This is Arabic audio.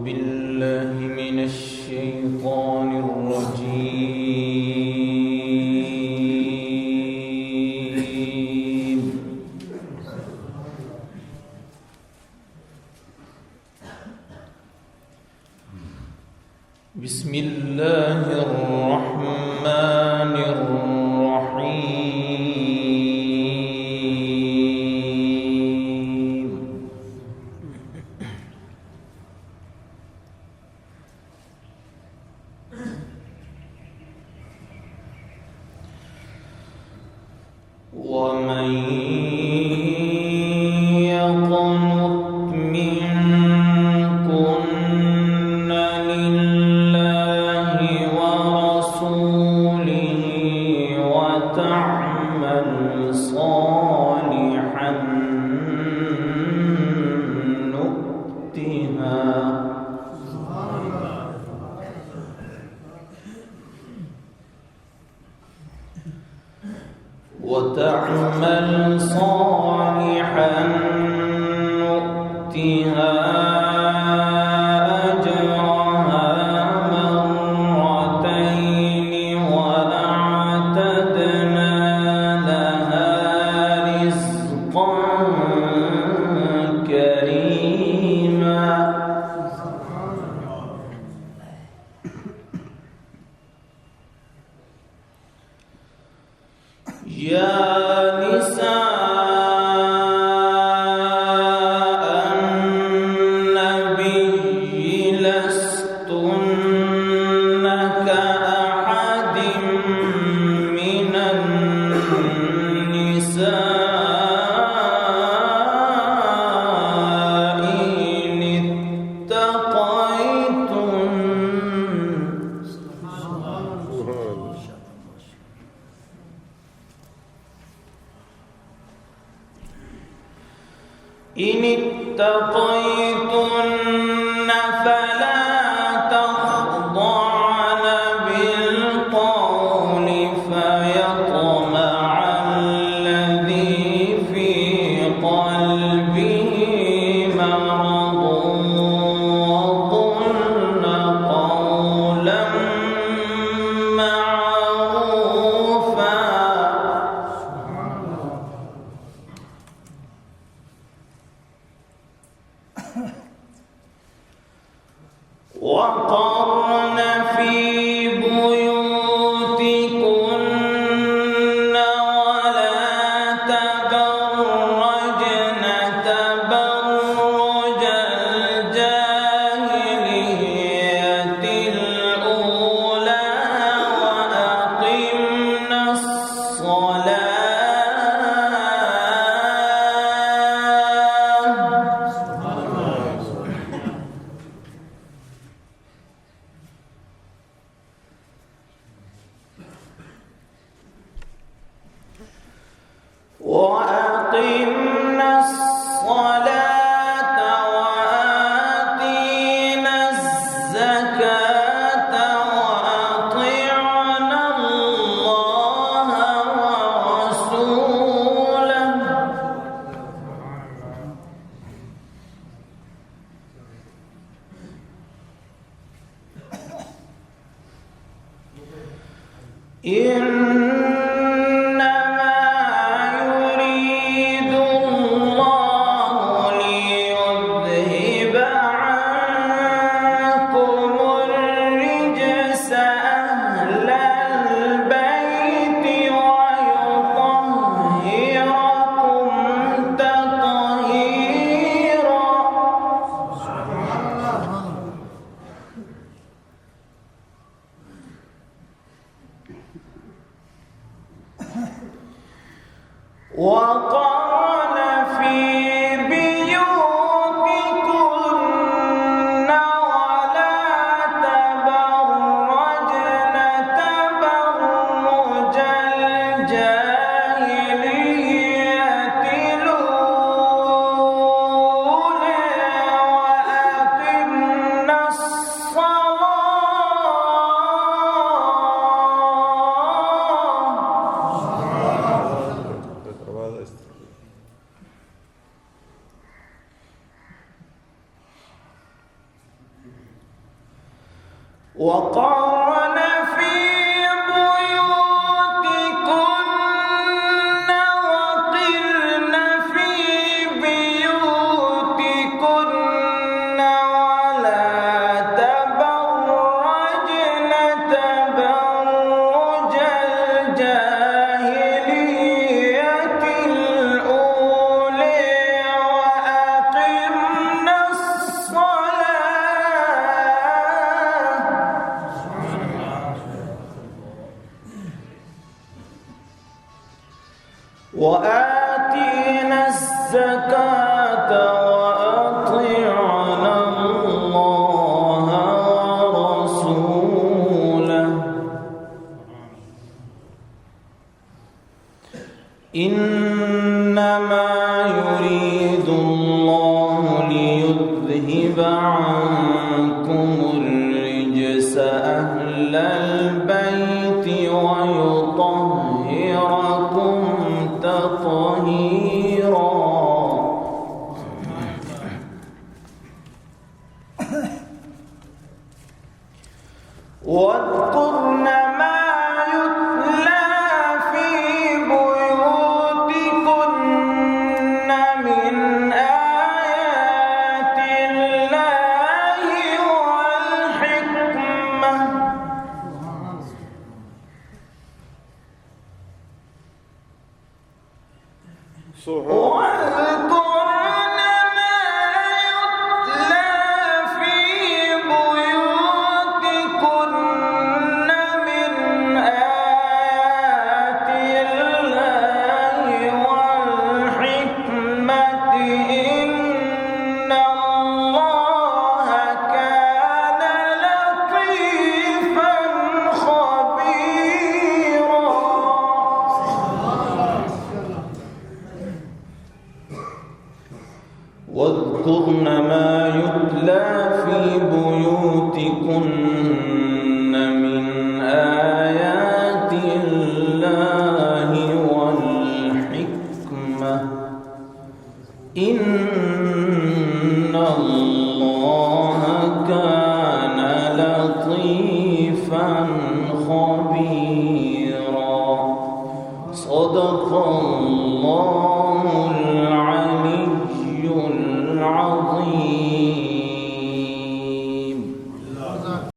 بالله من الشيطان الرجيم. بسم الله الرحمن الرحيم. ومن يقنط منكن لله ورسوله وتعمل صالحا نؤتها أجرها مرتين وأعتدنا لها رزقا كريما. يا نساء النبي لستن كأحد من النساء إن اتقيتن. إن اتقيتن فلا تخضعن بالقول فيطمع الذي في قلبه مرض وقلن قولا معروفا. وقرن في بيوتكن ولا تبرجن تبرج الجاهلية الأولى وأقمن الصلاة وآتينا الزكاة وأطعنا الله ورسوله. إنما يريد الله ليذهب عنكم الرجس أهل البيت ويطهركم تطهيرا. وقرن في بيوتكن وقرن في بيوتكن ولا تبرجن تبرج الجاهلية الأولى وأقمنا وآتينا الزكاة وأطعنا الله ورسوله إنما يريد الله ليذهب عنكم الرجس أهل البيت ويطهركم تطهيرا واذكرن ما يتلى في بيوتكن من آيات الله والحكمة واذكرن ما يتلى في بيوتكن من آيات الله والحكمة إن الله كان لطيفا خبيرا واذكرن ما يتلى في بيوتكن من آيات الله والحكمة إن الله كان لطيفا خبيرا صدق الله العظيم.